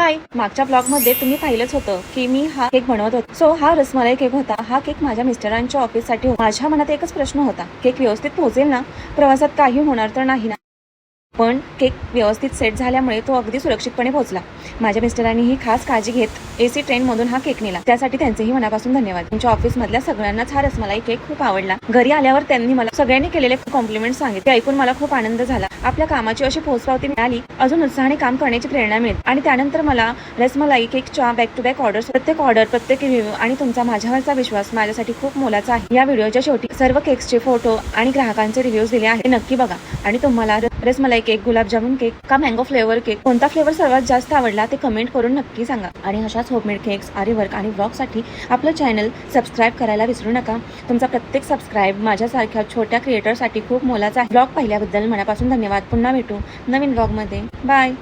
हाय, मागच्या ब्लॉगमध्ये तुम्ही पाहिलंच होतं की मी हा केक बनवत होतो. सो हा रसमलाई केक होता. हा केक माझ्या मिस्टरांच्या ऑफिससाठी होता. माझ्या मनात एकच प्रश्न होता, केक व्यवस्थित पोहोचेल ना, प्रवासात काही होणार तर नाही ना. पण केक व्यवस्थित सेट झाल्यामुळे तो अगदी सुरक्षितपणे पोहोचला. माझ्या मिस्टरांनीही खास काळजी घेत एसी ट्रेनमधून हा केक नेला. त्यासाठी त्यांचेही मनापासून धन्यवाद. त्यांच्या ऑफिसमधल्या सगळ्यांनाच हा रसमलाई केक खूप आवडला. घरी आल्यावर त्यांनी मला सगळ्यांनी केलेले कॉम्प्लिमेंट सांगितले. ते ऐकून मला खूप आनंद झाला. आपल्या कामाची अशी पोचपावती मिळाली, अजून उत्साहाने काम करण्याची प्रेरणा मिळते. आणि त्यानंतर मला रसमलाई केकच्या बॅक टू बॅक ऑर्डर्स, प्रत्येक रिव्ह्यू आणि तुमचा माझ्यावरचा विश्वास माझ्यासाठी खूप मोलाचा आहे. या व्हिडिओच्या शेवटी सर्व केक्सचे फोटो आणि ग्राहकांचे रिव्ह्यूज दिले आहेत. नक्की बघा. आणि तुम्हाला रसमलाई केक, गुलाबजामुन केक का मँगो फ्लेवर केक, कोणता फ्लेवर सर्वात जास्त आवडला ते कमेंट करून नक्की सांगा. आणि अशाच होममेड केक्स, आरी वर्क आणि व्लॉगसाठी आपलं चॅनल सबस्क्राईब करायला विसरू नका. तुमचा प्रत्येक सबस्क्राईब माझ्यासारख्या छोट्या क्रिएटरसाठी खूप मोलाचा आहे. ब्लॉग पाहिल्याबद्दल मनापासून धन्यवाद. पुन्हा भेटू नवीन ब्लॉगमध्ये. बाय.